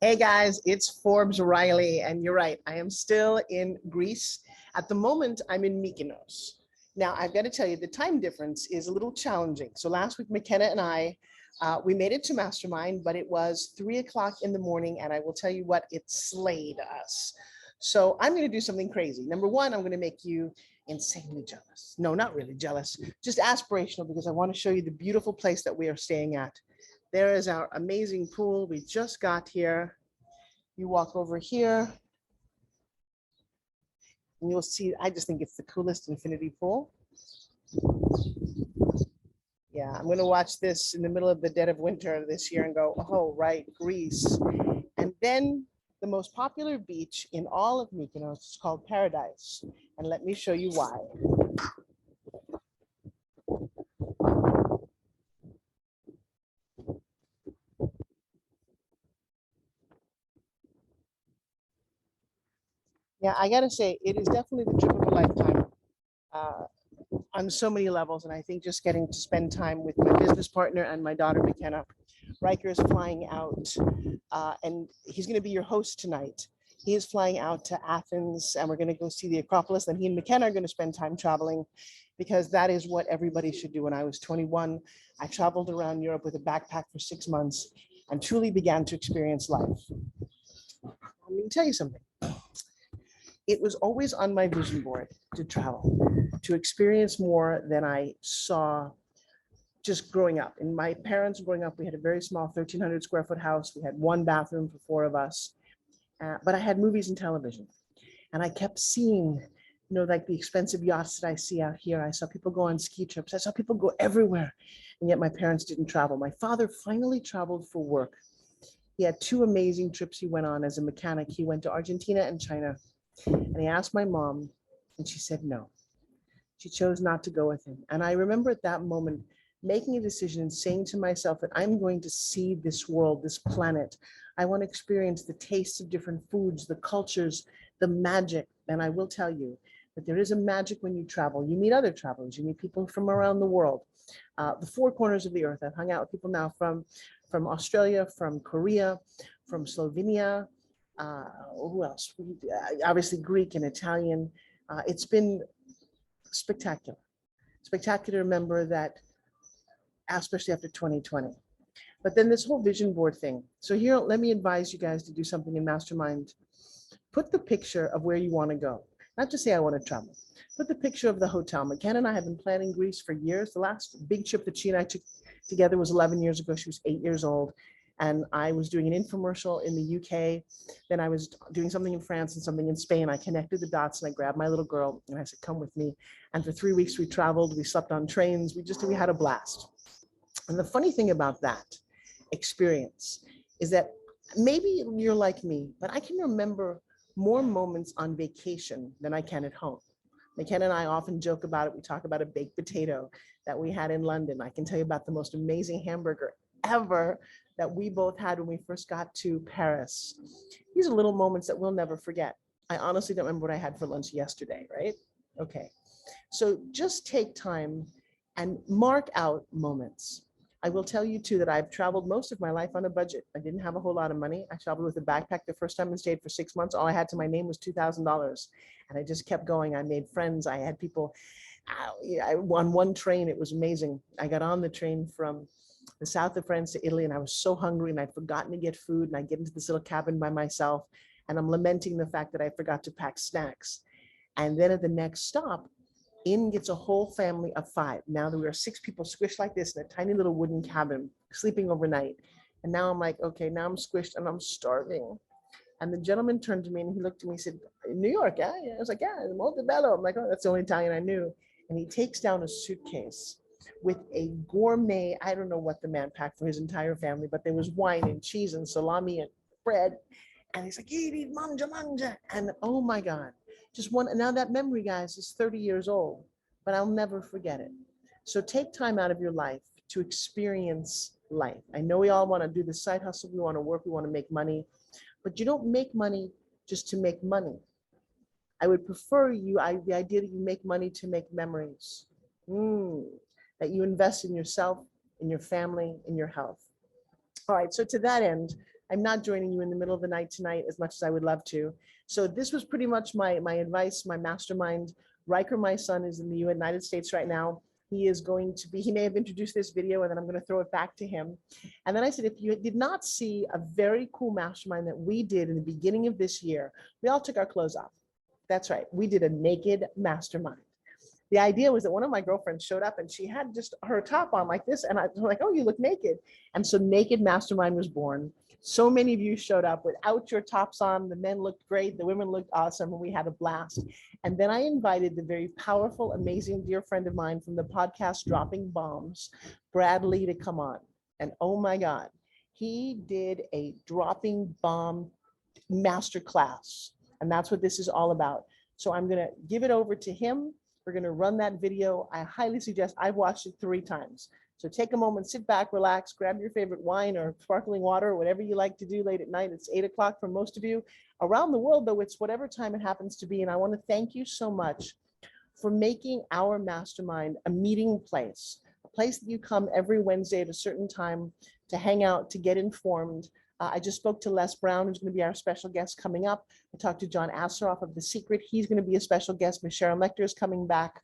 Hey guys, it's Forbes Riley, and you're right. I am still in Greece. At the moment, I'm in Mykonos. Now, I've got to tell you, the time difference is a little challenging. So last week, McKenna and I, we made it to Mastermind, but it was 3 o'clock in the morning, and I will tell you what, it slayed us. So I'm going to do something crazy. Number one, I'm going to make you insanely jealous. No, not really jealous, just aspirational, because I want to show you the beautiful place that we are staying at. There is our amazing pool. We just got here. You walk over here and you'll see, I just think it's the coolest infinity pool. Yeah, I'm gonna watch this in the middle of the dead of winter this year and go, oh, right, Greece. And then the most popular beach in all of Mykonos is called Paradise. And let me show you why. Yeah, I gotta say, it is definitely the trip of a lifetime. On so many levels. And I think just getting to spend time with my business partner and my daughter, McKenna. Riker is flying out, and he's going to be your host tonight. He is flying out to Athens, and we're going to go see the Acropolis. Then he and McKenna are going to spend time traveling, because that is what everybody should do. When I was 21, I traveled around Europe with a backpack for 6 months and truly began to experience life. I'm going to tell you something. It was always on my vision board to travel, to experience more than I saw just growing up. And my parents growing up, we had a very small 1,300 square foot house. We had one bathroom for four of us, but I had movies and television. And I kept seeing, like the expensive yachts that I see out here. I saw people go on ski trips. I saw people go everywhere. And yet my parents didn't travel. My father finally traveled for work. He had two amazing trips he went on as a mechanic. He went to Argentina and China. And he asked my mom, and she said no. She chose not to go with him. And I remember at that moment making a decision and saying to myself that I'm going to see this world, this planet. I want to experience the tastes of different foods, the cultures, the magic. And I will tell you that there is a magic when you travel. You meet other travelers, you meet people from around the world, the four corners of the earth. I've hung out with people now from Australia, from Korea, from Slovenia, who else? Obviously Greek and Italian. It's been spectacular. Spectacular to remember that, especially after 2020. But then this whole vision board thing. So here, let me advise you guys to do something in Mastermind. Put the picture of where you want to go. Not just say, I want to travel. Put the picture of the hotel. McKenna and I have been planning Greece for years. The last big trip that she and I took together was 11 years ago. She was 8 years old. And I was doing an infomercial in the UK. Then I was doing something in France and something in Spain. I connected the dots and I grabbed my little girl and I said, come with me. And for 3 weeks we traveled, we slept on trains, we had a blast. And the funny thing about that experience is that maybe you're like me, but I can remember more moments on vacation than I can at home. McKenna and I often joke about it. We talk about a baked potato that we had in London. I can tell you about the most amazing hamburger ever that we both had when we first got to Paris. These are little moments that we'll never forget. I honestly don't remember what I had for lunch yesterday, right? Okay. So just take time and mark out moments. I will tell you too that I've traveled most of my life on a budget. I didn't have a whole lot of money. I traveled with a backpack the first time and stayed for 6 months. All I had to my name was $2,000. And I just kept going. I made friends. I had people on one train. It was amazing. I got on the train from the south of France to Italy, and I was so hungry and I'd forgotten to get food, and I get into this little cabin by myself and I'm lamenting the fact that I forgot to pack snacks. And then at the next stop, in gets a whole family of 5. Now there were 6 people squished like this in a tiny little wooden cabin, sleeping overnight. And now I'm like, okay, now I'm squished and I'm starving. And the gentleman turned to me and he looked at me and said, New York, yeah? I was like, yeah, Montebello. I'm like, oh, that's the only Italian I knew. And he takes down a suitcase with a gourmet, I don't know what the man packed for his entire family, but there was wine and cheese and salami and bread. And he's like, eat, manja, manja. And oh my God, just one. And now that memory, guys, is 30 years old, but I'll never forget it. So take time out of your life to experience life. I know we all want to do the side hustle. We want to work. We want to make money, but you don't make money just to make money. I would prefer the idea that you make money to make memories, that you invest in yourself, in your family, in your health. All right, so to that end, I'm not joining you in the middle of the night tonight as much as I would love to. So this was pretty much my advice, my mastermind. Riker, my son, is in the United States right now. He is going to be, he may have introduced this video and then I'm going to throw it back to him. And then I said, if you did not see a very cool mastermind that we did in the beginning of this year, we all took our clothes off. That's right. We did a naked mastermind. The idea was that one of my girlfriends showed up and she had just her top on like this. And I was like, oh, you look naked. And so Naked Mastermind was born. So many of you showed up without your tops on. The men looked great. The women looked awesome. And we had a blast. And then I invited the very powerful, amazing dear friend of mine from the podcast Dropping Bombs, Brad Lee, to come on. And oh my God, he did a dropping bomb masterclass. And that's what this is all about. So I'm going to give it over to him. We're going to run that video. I highly suggest, I've watched it 3 times. So take a moment, sit back, relax, grab your favorite wine or sparkling water, or whatever you like to do late at night. It's 8 o'clock for most of you. Around the world, though, it's whatever time it happens to be. And I want to thank you so much for making our mastermind a meeting place, a place that you come every Wednesday at a certain time to hang out, to get informed. I just spoke to Les Brown, who's going to be our special guest coming up. I talked to John Asseroff of The Secret. He's going to be a special guest. Miss Sharon Lecter is coming back.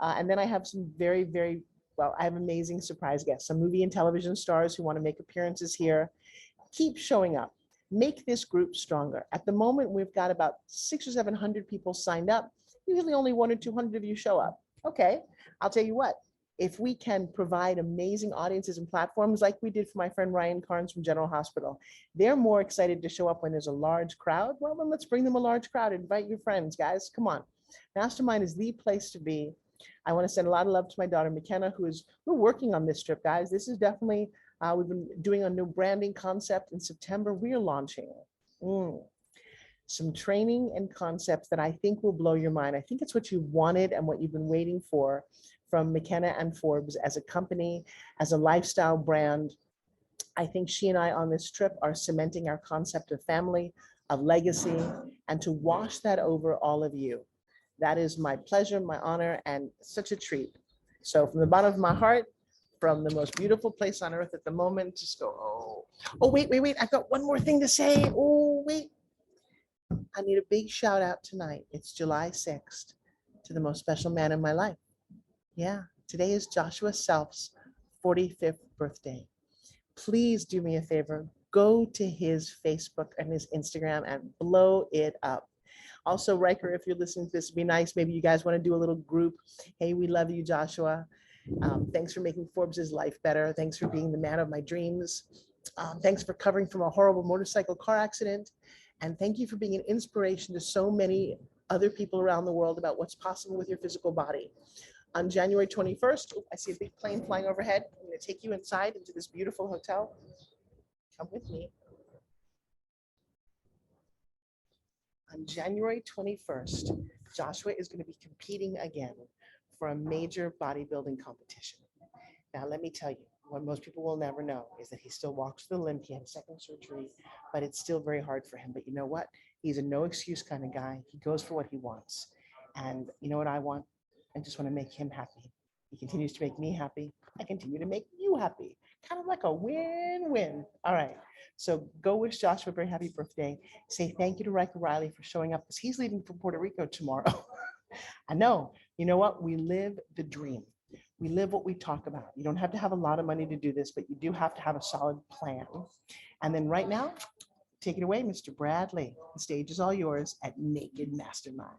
And then I have some very, very, well, I have amazing surprise guests, some movie and television stars who want to make appearances here. Keep showing up. Make this group stronger. At the moment, we've got about 600 or 700 people signed up. Usually only 100 or 200 of you show up. Okay, I'll tell you what. If we can provide amazing audiences and platforms like we did for my friend Ryan Carnes from General Hospital, they're more excited to show up when there's a large crowd. Well, then let's bring them a large crowd. Invite your friends, guys. Come on. Mastermind is the place to be. I want to send a lot of love to my daughter, McKenna, we're working on this trip, guys. This is definitely, we've been doing a new branding concept in September. We're launching some training and concepts that I think will blow your mind. I think it's what you wanted and what you've been waiting for from McKenna and Forbes as a company, as a lifestyle brand. I think she and I on this trip are cementing our concept of family, of legacy, and to wash that over all of you. That is my pleasure, my honor, and such a treat. So from the bottom of my heart, from the most beautiful place on earth at the moment, just go, oh, wait, I've got one more thing to say. Oh, wait. I need a big shout out tonight. It's July 6th to the most special man in my life. Yeah, today is Joshua Self's 45th birthday. Please do me a favor, go to his Facebook and his Instagram and blow it up. Also, Riker, if you're listening to this, it'd be nice. Maybe you guys want to do a little group. Hey, we love you, Joshua. Thanks for making Forbes' life better. Thanks for being the man of my dreams. Thanks for covering from a horrible motorcycle car accident. And thank you for being an inspiration to so many other people around the world about what's possible with your physical body. On January 21st, I see a big plane flying overhead. I'm going to take you inside into this beautiful hotel. Come with me. On January 21st, Joshua is going to be competing again for a major bodybuilding competition. Now, let me tell you, what most people will never know is that he still walks with a limp. He had a second surgery, but it's still very hard for him. But you know what? He's a no excuse kind of guy. He goes for what he wants. And you know what I want? I just want to make him happy. He continues to make me happy. I continue to make you happy. Kind of like a win-win. All right. So go wish Joshua a very happy birthday. Say thank you to Riker Riley for showing up because he's leaving for Puerto Rico tomorrow. I know. You know what? We live the dream. We live what we talk about. You don't have to have a lot of money to do this, but you do have to have a solid plan. And then right now, take it away, Mr. Bradley. The stage is all yours at Naked Mastermind.